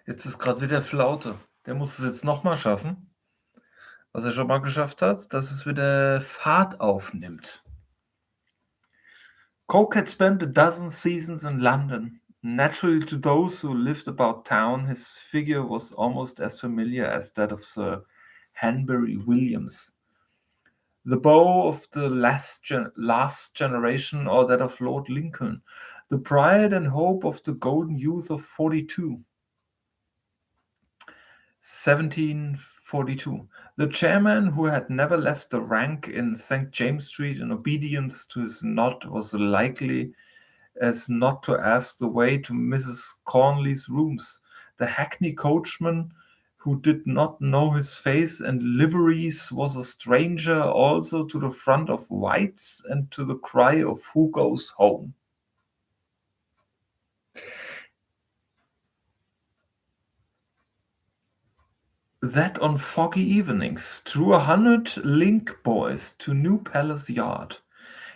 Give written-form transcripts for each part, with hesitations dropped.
Jetzt ist gerade wieder Flaute. Der muss es jetzt noch mal schaffen, was er schon mal geschafft hat, dass es wieder Fahrt aufnimmt. Coke had spent a dozen seasons in London. Naturally, to those who lived about town, his figure was almost as familiar as that of Sir Hanbury Williams, the beau of the last generation, or that of Lord Lincoln, the pride and hope of the golden youth of 42. 1742. The chairman, who had never left the rank in St. James Street in obedience to his nod, was likely as not to ask the way to Mrs. Cornley's rooms. The hackney coachman, who did not know his face and liveries, was a stranger also to the front of White's and to the cry of "Who goes home?" That on foggy evenings drew 100 link boys to New Palace Yard.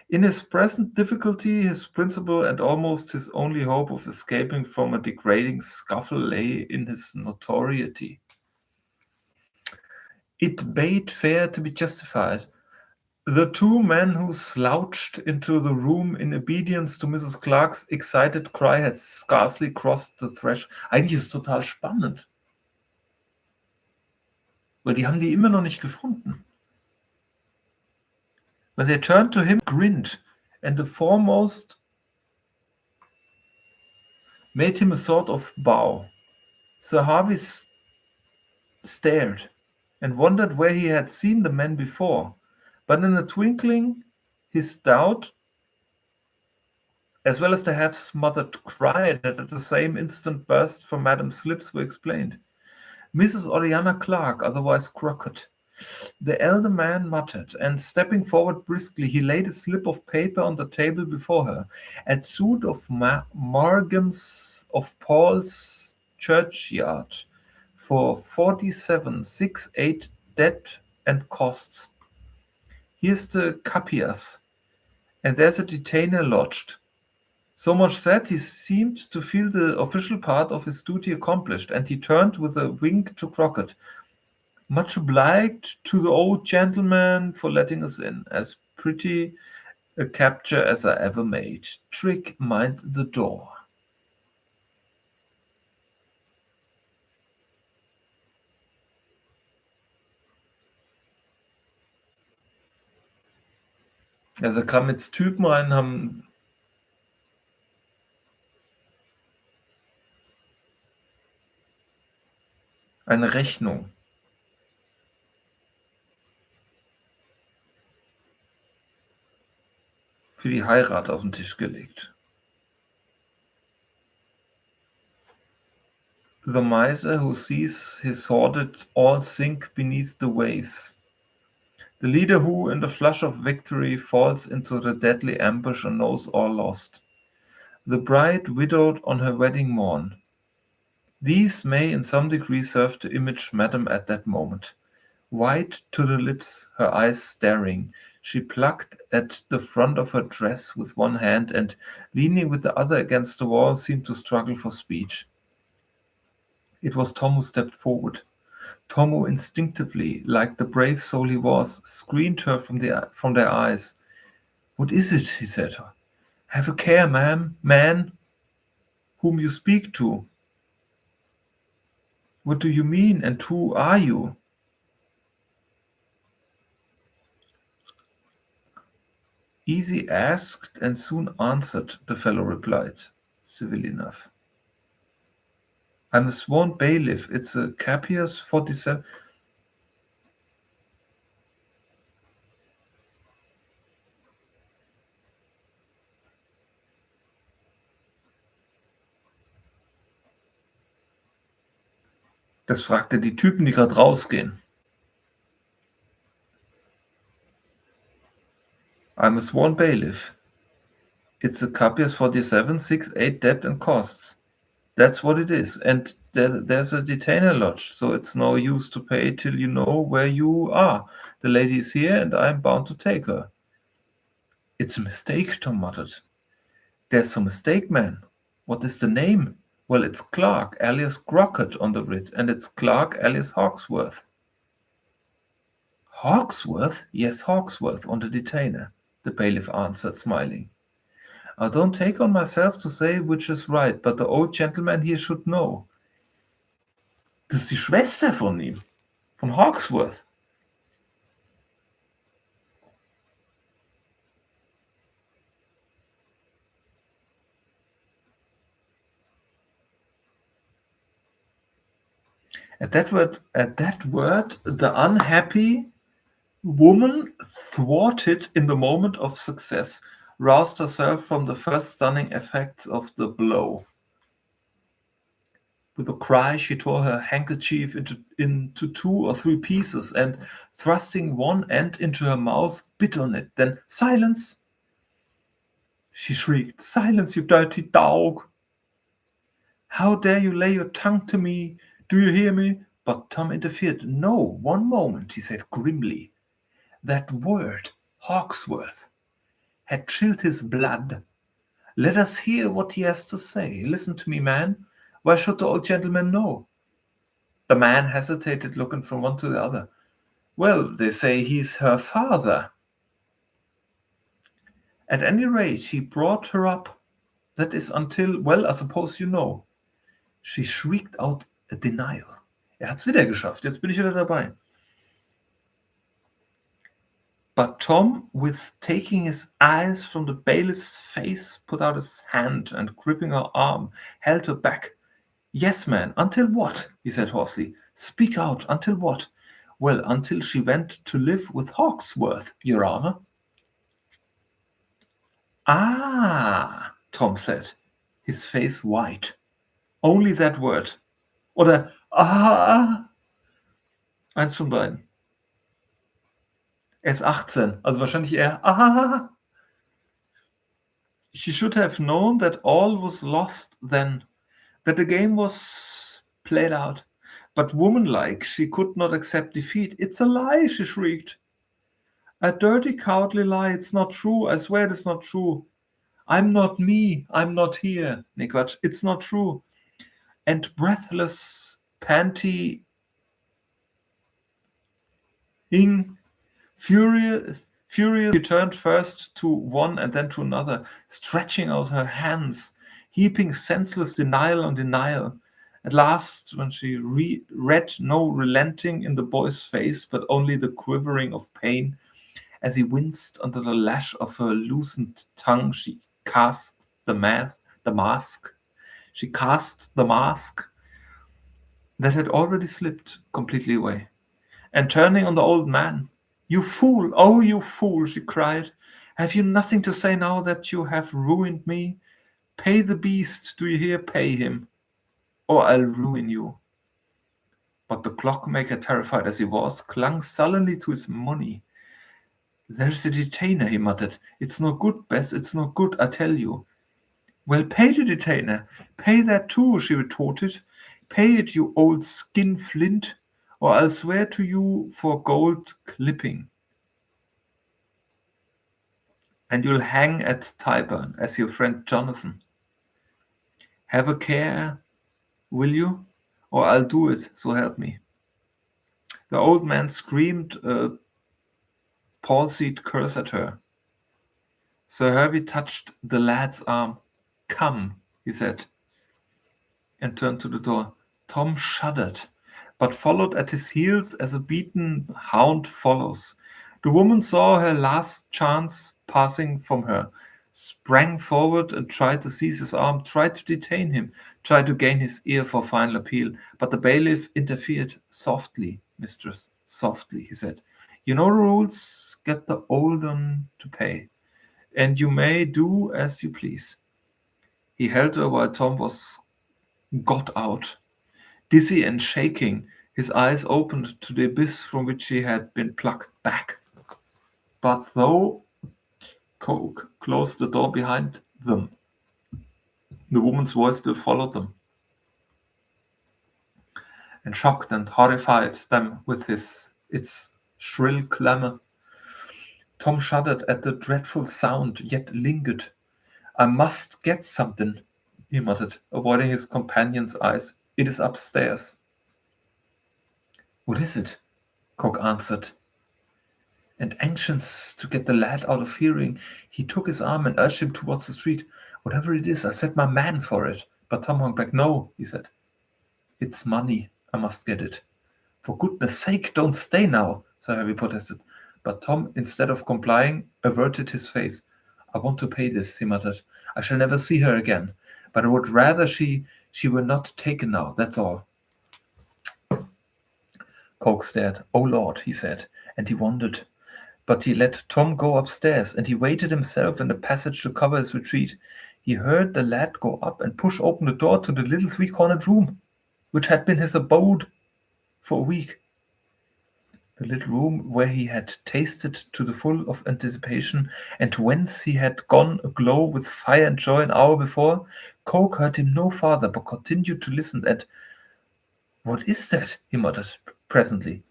In his present difficulty, his principal and almost his only hope of escaping from a degrading scuffle lay in his notoriety. It bade fair to be justified. The two men who slouched into the room in obedience to Mrs. Clark's excited cry had scarcely crossed the threshold. Eigentlich ist es total spannend, weil die haben die immer noch nicht gefunden. When they turned to him, grinned, and the foremost made him a sort of bow. Sir Harvey stared and wondered where he had seen the men before, but in a twinkling his doubt, as well as the half-smothered cry that at the same instant burst from Madame's lips, were explained. Mrs. Oriana Clark, otherwise Crockett. The elder man muttered, and stepping forward briskly, he laid a slip of paper on the table before her. At suit of Margams of Paul's Churchyard for 47,680 debt and costs. Here's the capias, and there's a detainer lodged. So much said, he seemed to feel the official part of his duty accomplished, and he turned with a wink to Crockett. Much obliged to the old gentleman for letting us in. As pretty a capture as I ever made. Trick, mind the door. Also kamen jetzt Typen rein, haben eine Rechnung für die Heirat auf den Tisch gelegt. The miser who sees his hoarded all sink beneath the waves. The leader who, in the flush of victory, falls into the deadly ambush and knows all lost. The bride widowed on her wedding morn. These may in some degree serve to image Madame at that moment. White to the lips, her eyes staring, she plucked at the front of her dress with one hand and, leaning with the other against the wall, seemed to struggle for speech. It was Tom who stepped forward. Tom who instinctively, like the brave soul he was, screened her from their eyes. "What is it?" he said. "Have a care, man, whom you speak to. What do you mean, and who are you?" "Easy asked and soon answered," the fellow replied, civil enough. "I'm a sworn bailiff. It's a Capias 47. Das fragt er die Typen, die gerade rausgehen. "I'm a sworn bailiff. It's a Capias 47, 6, 8 debt and costs. That's what it is. And there's a detainer lodge, so it's no use to pay till you know where you are. The lady is here, and I'm bound to take her. It's a mistake, Tom muttered. There's a mistake, man. What is the name? Well, it's Clark alias Crockett on the writ, and it's Clark alias Hawksworth. Hawksworth? Yes, Hawksworth on the detainer, the bailiff answered, smiling. I don't take on myself to say which is right, but the old gentleman here should know. Das ist die Schwester von ihm, von Hawksworth. At that word, the unhappy woman, thwarted in the moment of success, roused herself from the first stunning effects of the blow. With a cry, she tore her handkerchief into 2 or 3 pieces and, thrusting one end into her mouth, bit on it. Then, silence! She shrieked. Silence, you dirty dog! How dare you lay your tongue to me? Do you hear me? But Tom interfered. No, one moment, he said grimly. That word, Hawksworth, had chilled his blood. Let us hear what he has to say. Listen to me, man. Why should the old gentleman know? The man hesitated, looking from one to the other. Well, they say he's her father. At any rate, he brought her up. That is until, well, I suppose you know. She shrieked out a denial. Hat's wieder geschafft. Jetzt bin ich wieder dabei. But Tom, with taking his eyes from the bailiff's face, put out his hand and, gripping her arm, held her back. Yes, man, until what? He said hoarsely. Speak out, until what? Well, until she went to live with Hawksworth, Your Honor. Ah, Tom said, his face white. Only that word. Oder ah. Eins von beiden. Er ist 18, also wahrscheinlich eher ah. She should have known that all was lost then, that the game was played out. But womanlike, she could not accept defeat. It's a lie, she shrieked. A dirty, cowardly lie. It's not true. I swear it is not true. I'm not me. I'm not here. Nee, Quatsch. It's not true. And breathless, panting, furious, she turned first to one and then to another, stretching out her hands, heaping senseless denial on denial. At last, when she read no relenting in the boy's face, but only the quivering of pain, as he winced under the lash of her loosened tongue, she cast the mask. She cast the mask that had already slipped completely away. And turning on the old man, You fool! Oh, you fool! She cried. Have you nothing to say now that you have ruined me? Pay the beast, do you hear? Pay him, or I'll ruin you. But the clockmaker, terrified as he was, clung sullenly to his money. There's a detainer, he muttered. It's no good, Bess, it's no good, I tell you. Well, pay the detainer. Pay that too, she retorted. Pay it, you old skinflint, or I'll swear to you for gold clipping. And you'll hang at Tyburn as your friend Jonathan. Have a care, will you? Or I'll do it, so help me. The old man screamed a palsied curse at her. Sir Hervey touched the lad's arm. Come, he said, and turned to the door. Tom shuddered, but followed at his heels as a beaten hound follows. The woman saw her last chance passing from her, sprang forward and tried to seize his arm, tried to detain him, tried to gain his ear for final appeal. But the bailiff interfered. Softly, mistress, softly, he said. You know the rules. Get the old one to pay, and you may do as you please. He held her while Tom got out. Dizzy and shaking, his eyes opened to the abyss from which he had been plucked back. But though Coke closed the door behind them, the woman's voice still followed them. and shocked and horrified them with its shrill clamor. Tom shuddered at the dreadful sound, yet lingered. I must get something, he muttered, avoiding his companion's eyes. It is upstairs. What is it? Cook answered, and anxious to get the lad out of hearing, he took his arm and urged him towards the street. Whatever it is, I set my man for it. But Tom hung back. No, he said. It's money. I must get it. For goodness sake, don't stay now, Sir Harry protested. But Tom, instead of complying, averted his face. I want to pay this, he muttered. I shall never see her again. But I would rather she were not taken now, that's all. Coke stared. Oh Lord, he said, and he wondered. But he let Tom go upstairs, and he waited himself in the passage to cover his retreat. He heard the lad go up and push open the door to the little three-cornered room, which had been his abode for a week. The little room where he had tasted to the full of anticipation, and whence he had gone aglow with fire and joy an hour before. Coke heard him no farther, but continued to listen. And what is that? He muttered presently.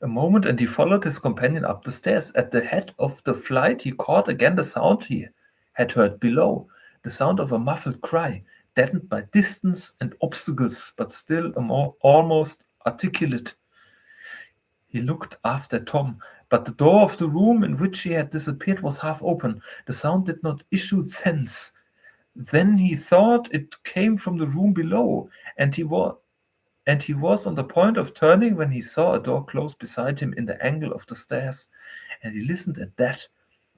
A moment, and he followed his companion up the stairs. At the head of the flight, he caught again the sound he had heard below, the sound of a muffled cry, deadened by distance and obstacles, but still almost articulate. He looked after Tom, but the door of the room in which he had disappeared was half open. The sound did not issue thence. Then he thought it came from the room below, and he was on the point of turning when he saw a door close beside him in the angle of the stairs, and he listened at that.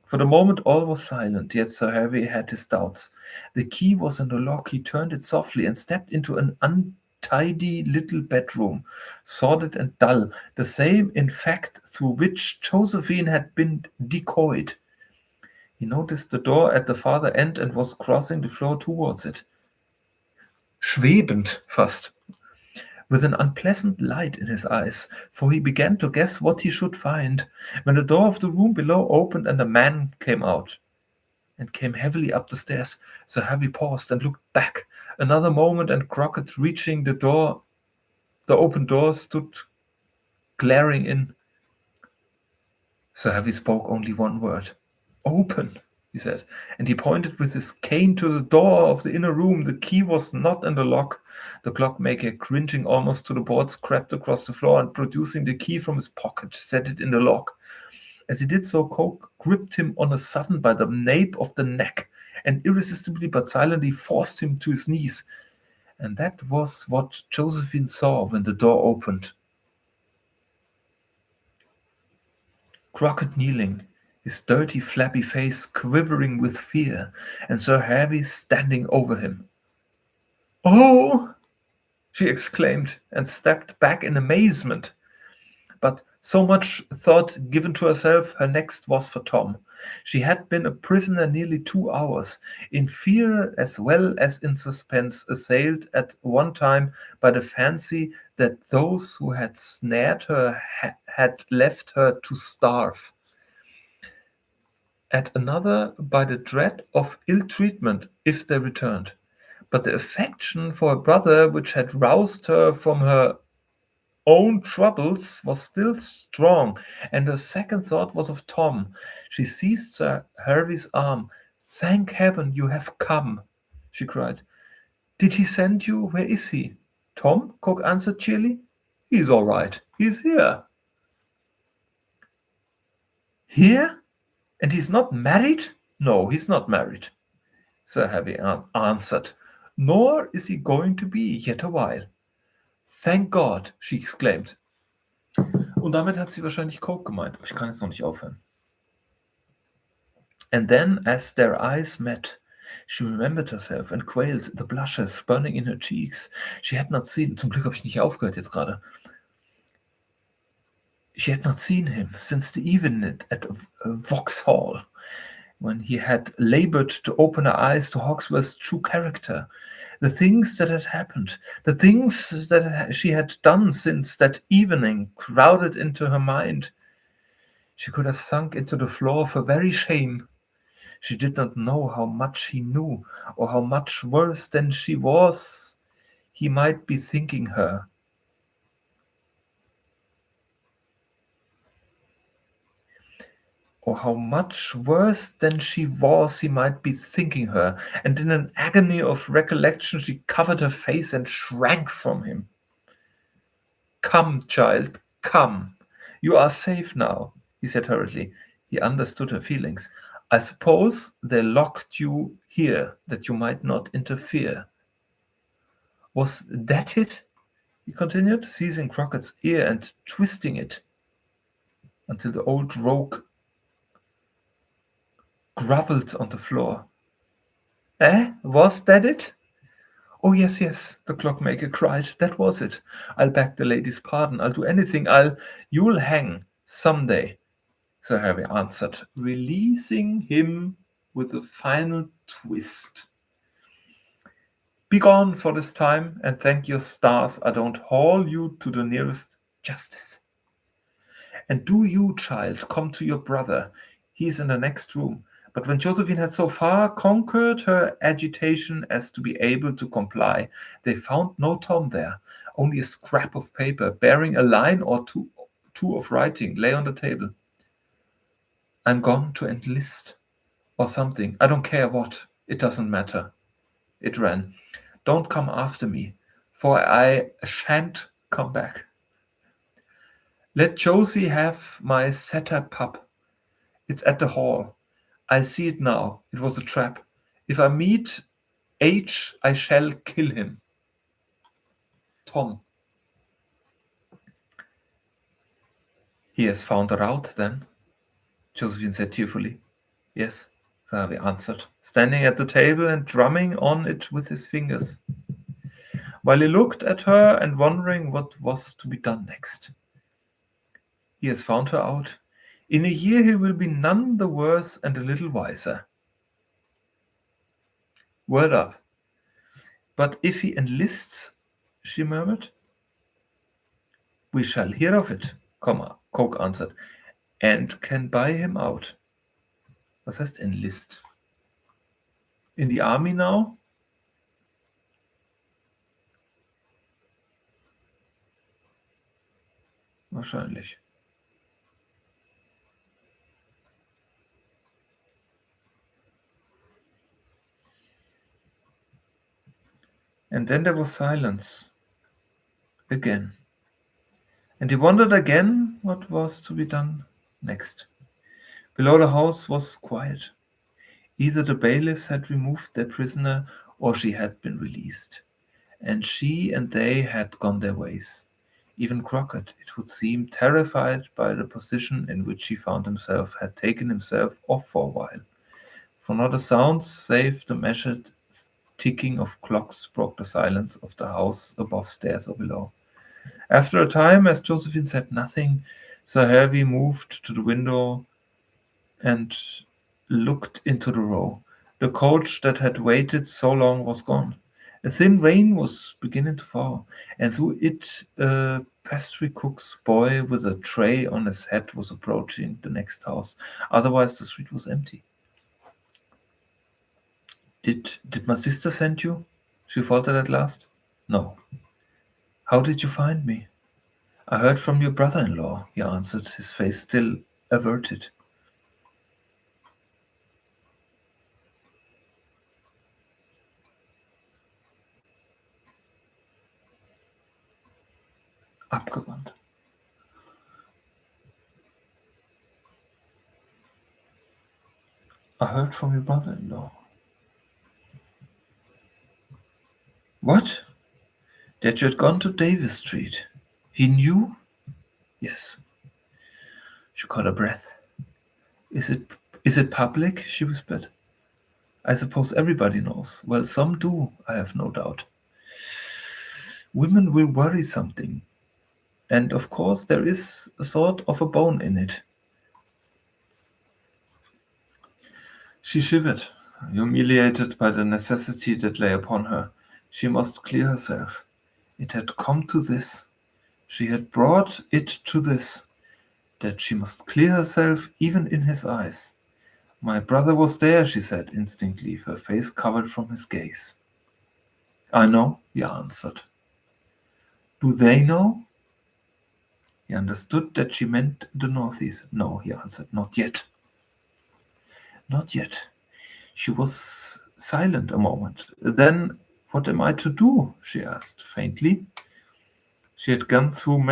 For the moment all was silent, yet Sir Harry had his doubts. The key was in the lock. He turned it softly and stepped into an untidy little bedroom, sordid and dull, the same, in fact, through which Josephine had been decoyed. He noticed the door at the farther end and was crossing the floor towards it. Schwebend, fast, with an unpleasant light in his eyes, for he began to guess what he should find, when the door of the room below opened and a man came out, and came heavily up the stairs. Sir Harry paused and looked back. Another moment, and Crockett, reaching the open door, stood glaring in. Sir Harry spoke only one word. Open, he said, and he pointed with his cane to the door of the inner room. The key was not in the lock. The clockmaker, cringing almost to the boards, crept across the floor and, producing the key from his pocket, set it in the lock. As he did so, Coke gripped him on a sudden by the nape of the neck and irresistibly but silently forced him to his knees. And that was what Josephine saw when the door opened. Crockett kneeling, his dirty, flabby face quivering with fear, and Sir Harry standing over him. "Oh!" she exclaimed, and stepped back in amazement. But so much thought given to herself, her next was for Tom. She had been a prisoner nearly 2 hours, in fear as well as in suspense, assailed at one time by the fancy that those who had snared her had left her to starve, at another by the dread of ill treatment if they returned. But the affection for her brother, which had roused her from her own troubles, was still strong, and her second thought was of Tom. She seized Sir Harry's arm. "Thank heaven you have come," she cried. "Did he send you? Where is he?" "Tom," Cook answered cheerily. "He's all right. He's here." "Here? And he's not married?" "No, he's not married," Sir Harry answered. "Nor is he going to be yet a while." "Thank God!" she exclaimed. Und damit hat sie wahrscheinlich Coke gemeint. Ich kann jetzt noch nicht aufhören. And then, as their eyes met, she remembered herself and quailed, the blushes burning in her cheeks. She had not seen, zum Glück habe ich nicht aufgehört jetzt gerade. She had not seen him since the evening at Vauxhall, when he had labored to open her eyes to Hawksworth's true character. The things that had happened, the things that she had done since that evening, crowded into her mind. She could have sunk into the floor for very shame. She did not know how much he knew, or how much worse than she was he might be thinking her. or how much worse than she was he might be thinking her, and in an agony of recollection she covered her face and shrank from him. Come, child, come. You are safe now, he said hurriedly. He understood her feelings. I suppose they locked you here that you might not interfere. Was that it? He continued, seizing Crockett's ear and twisting it until the old rogue grovelled on the floor. Eh? Was that it? Oh, yes, yes, the clockmaker cried. That was it. I'll beg the lady's pardon. I'll do anything. You'll hang some day, Sir Harry answered, releasing him with a final twist. Be gone for this time, and thank your stars I don't haul you to the nearest justice. And do you, child, come to your brother. He's in the next room. But when Josephine had so far conquered her agitation as to be able to comply, they found no Tom there. Only a scrap of paper bearing a line or two of writing lay on the table. I'm gone to enlist, or something. I don't care what. It doesn't matter. It ran. Don't come after me, for I shan't come back. Let Josie have my setter pup. It's at the hall. I see it now. It was a trap. If I meet H, I shall kill him. Tom. He has found her out, then? Josephine said tearfully. Yes, Harvey answered, standing at the table and drumming on it with his fingers, while he looked at her and wondering what was to be done next. He has found her out. In a year he will be none the worse and a little wiser. Word up. But if he enlists, she murmured. We shall hear of it, Coke answered, and can buy him out. Was heißt enlist? In the army now? Wahrscheinlich. And then there was silence. Again. And he wondered again what was to be done next. Below the house was quiet. Either the bailiffs had removed their prisoner or she had been released. And she and they had gone their ways. Even Crockett, it would seem, terrified by the position in which he found himself, had taken himself off for a while. For not a sound save the measured ticking of clocks broke the silence of the house above stairs or below. After a time, as Josephine said nothing, Sir Harvey moved to the window and looked into the row. The coach that had waited so long was gone. A thin rain was beginning to fall, and through it a pastry cook's boy with a tray on his head was approaching the next house. Otherwise the street was empty. Did my sister send you? She faltered at last. No. How did you find me? I heard from your brother-in-law, he answered, his face still averted. Abgewandt. I heard from your brother-in-law. What? That you had gone to Davis Street. He knew? Yes. She caught her breath. Is it public? She whispered. I suppose everybody knows. Well, some do, I have no doubt. Women will worry something. And of course there is a sort of a bone in it. She shivered, humiliated by the necessity that lay upon her. She must clear herself. It had come to this. She had brought it to this, that she must clear herself even in his eyes. My brother was there, she said instinctively, her face covered from his gaze. I know, he answered. Do they know? He understood that she meant the northeast. No, he answered, not yet. Not yet. She was silent a moment. Then, what am I to do? She asked faintly. She had gone through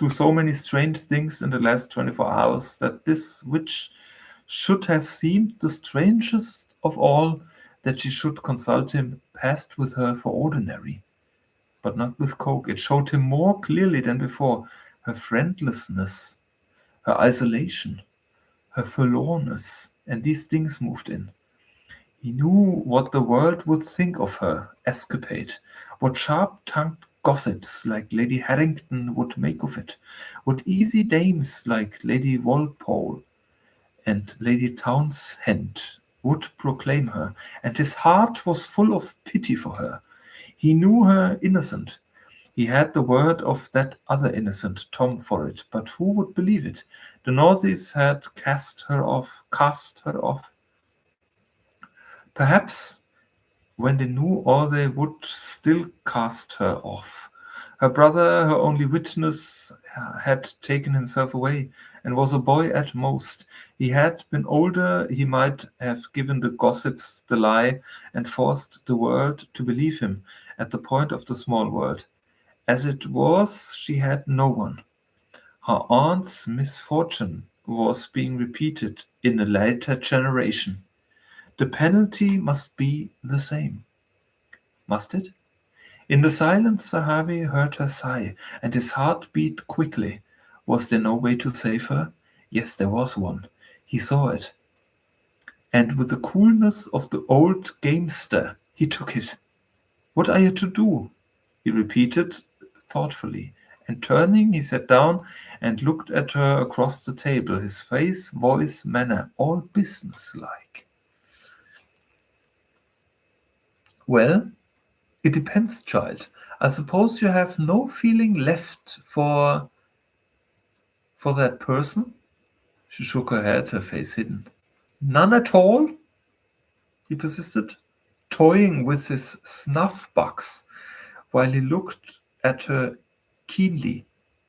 so many strange things in the last 24 hours that this, which should have seemed the strangest of all, that she should consult him, passed with her for ordinary. But not with Coke. It showed him more clearly than before her friendlessness, her isolation, her forlornness, and these things moved in. He knew what the world would think of her escapade, what sharp-tongued gossips like Lady Harrington would make of it, what easy dames like Lady Walpole and Lady Townshend would proclaim her, and his heart was full of pity for her. He knew her innocent. He had the word of that other innocent Tom for it, but who would believe it? The Northies had cast her off. Perhaps when they knew all they would still cast her off. Her brother, her only witness, had taken himself away, and was a boy at most. He had been older, he might have given the gossips the lie, and forced the world to believe him, at the point of the small world. As it was, she had no one. Her aunt's misfortune was being repeated in a later generation. The penalty must be the same. Must it? In the silence Sahavi heard her sigh, and his heart beat quickly. Was there no way to save her? Yes, there was one. He saw it. And with the coolness of the old gamester, he took it. What are you to do? He repeated thoughtfully, and turning, he sat down and looked at her across the table, his face, voice, manner, all businesslike. Well, it depends, child. I suppose you have no feeling left for that person? She shook her head, her face hidden. None at all? He persisted, toying with his snuff box while he looked at her keenly.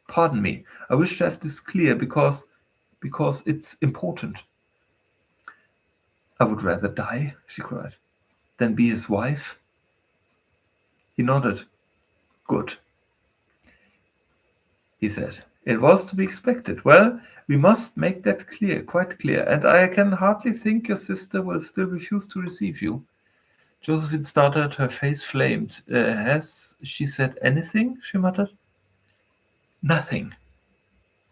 Pardon me, I wish to have this clear because it's important. I would rather die, she cried, than be his wife. He nodded. Good, he said. It was to be expected. Well, we must make that clear, quite clear, and I can hardly think your sister will still refuse to receive you. Josephine started, her face flamed. Has she said anything? She muttered. Nothing,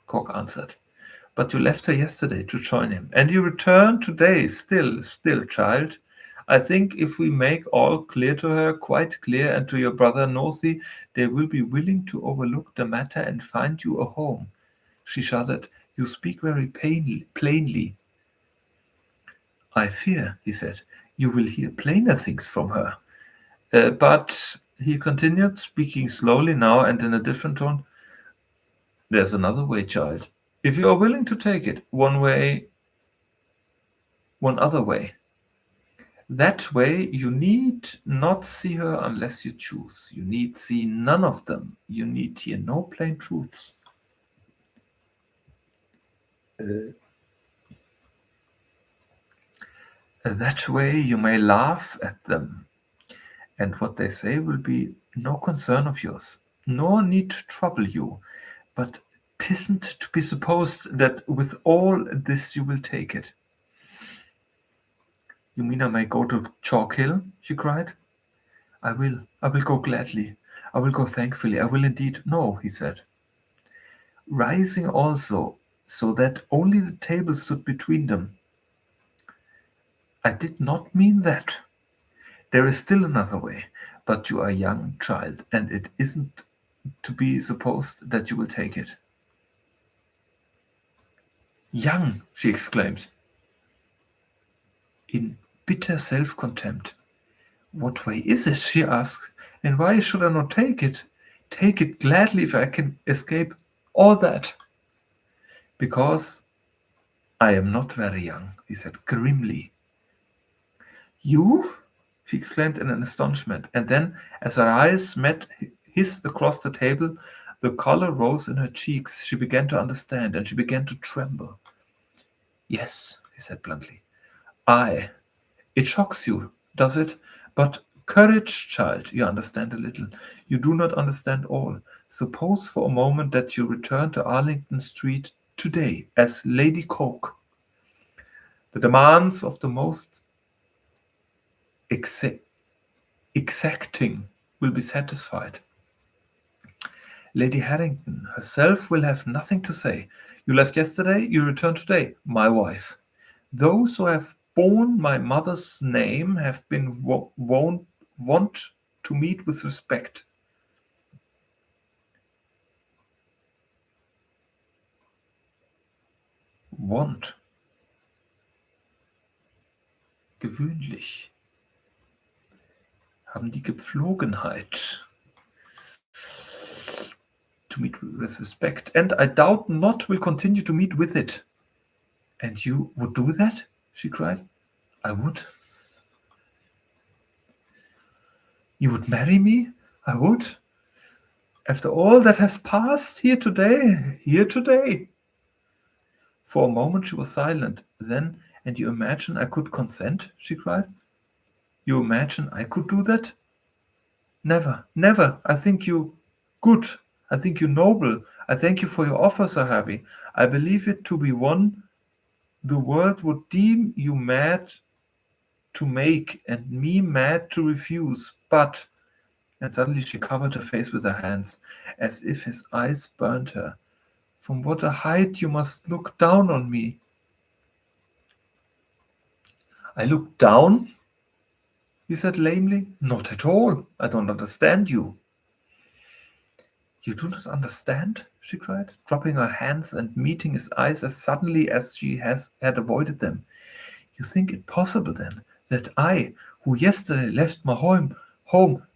Cork answered. But you left her yesterday to join him, and you return today, still, child. I think if we make all clear to her, quite clear, and to your brother Northy, they will be willing to overlook the matter and find you a home. She shuddered. You speak very plainly. I fear, he said, you will hear plainer things from her. But, he continued, speaking slowly now and in a different tone, there's another way, child. If you are willing to take it, one other way. That way, you need not see her unless you choose. You need see none of them. You need hear no plain truths. That way you may laugh at them, and what they say will be no concern of yours, nor need to trouble you. But 'tisn't to be supposed that with all this you will take it. You mean I may go to Chalk Hill? She cried. I will go gladly. I will go thankfully. I will indeed. No, he said, rising also, so that only the table stood between them. I did not mean that. There is still another way, but you are young, child, and it isn't to be supposed that you will take it. Young, she exclaimed, in bitter self-contempt. What way is it? She asked, and why should I not take it? Take it gladly if I can escape all that. Because I am not very young, he said grimly. You? She exclaimed in astonishment, and then, as her eyes met his across the table, the color rose in her cheeks. She began to understand, and she began to tremble. Yes, he said bluntly. I. It shocks you, does it? But courage, child, you understand a little. You do not understand all. Suppose for a moment that you return to Arlington Street today as Lady Coke. The demands of the most exa- exacting will be satisfied. Lady Harrington herself will have nothing to say. You left yesterday, you return today, my wife. Those who have borne my mother's name have been wont to meet with respect. Want, gewöhnlich, haben die Gepflogenheit to meet with respect, and I doubt not will continue to meet with it. And you would do that? She cried. I would. You would marry me? I would. After all that has passed here today, here today. For a moment she was silent. Then, and you imagine I could consent? She cried. You imagine I could do that? Never, never. I think you good. I think you noble. I thank you for your offer, Sir Harvey. I believe it to be one the world would deem you mad to make and me mad to refuse. But, and suddenly she covered her face with her hands, as if his eyes burned her. From what a height you must look down on me. I look down? He said lamely. Not at all. I don't understand you. You do not understand? She cried, dropping her hands and meeting his eyes as suddenly as she had avoided them. You think it possible, then, that I, who yesterday left my home,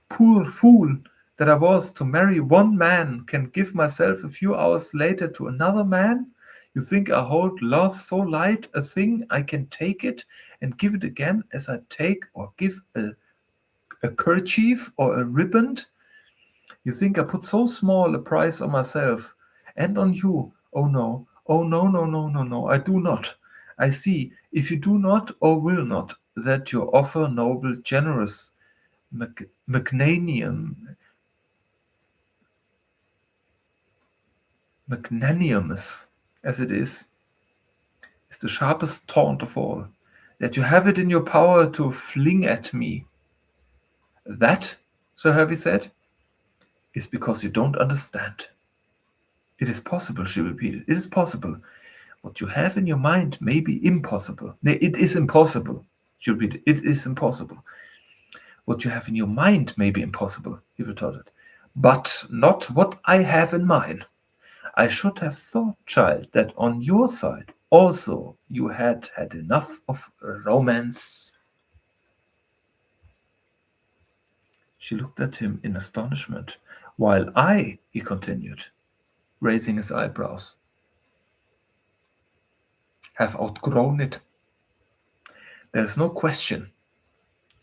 poor fool that I was, to marry one man, can give myself a few hours later to another man? You think I hold love so light a thing I can take it and give it again as I take or give a kerchief or a riband? You think I put so small a price on myself and on you? Oh no, oh no, no, no, no, no, I do not. I see, if you do not or will not, that your offer noble, generous, magnanimous as it is the sharpest taunt of all, that you have it in your power to fling at me. That, Sir Hervey said, is because you don't understand. It is possible, she repeated. It is possible. What you have in your mind may be impossible. Nay, it is impossible, she repeated. It is impossible. What you have in your mind may be impossible, he retorted, but not what I have in mine. I should have thought, child, that on your side also you had had enough of romance. She looked at him in astonishment, while I, he continued, raising his eyebrows, have outgrown it. There is no question.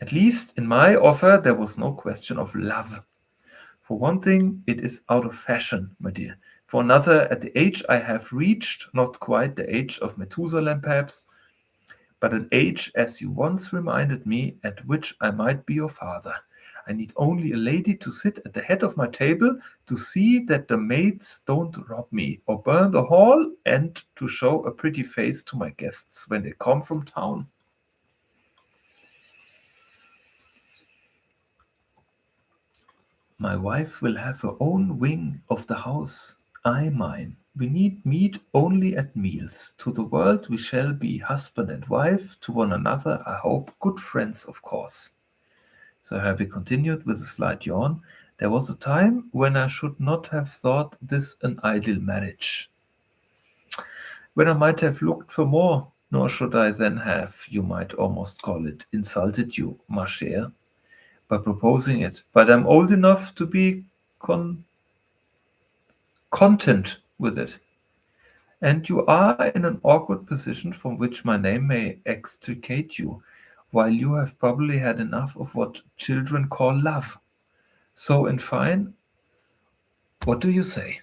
At least in my offer there was no question of love. For one thing, it is out of fashion, my dear. For another, at the age I have reached, not quite the age of Methuselah perhaps, but an age, as you once reminded me, at which I might be your father. I need only a lady to sit at the head of my table to see that the maids don't rob me or burn the hall, and to show a pretty face to my guests when they come from town. My wife will have her own wing of the house, I mine. We need meet only at meals. To the world we shall be husband and wife, to one another, I hope, good friends, of course. Sir Harvey continued with a slight yawn. There was a time when I should not have thought this an ideal marriage, when I might have looked for more, nor should I then have, you might almost call it, insulted you, ma chère, by proposing it. But I'm old enough to be content with it. And you are in an awkward position from which my name may extricate you, while you have probably had enough of what children call love. So, in fine, what do you say?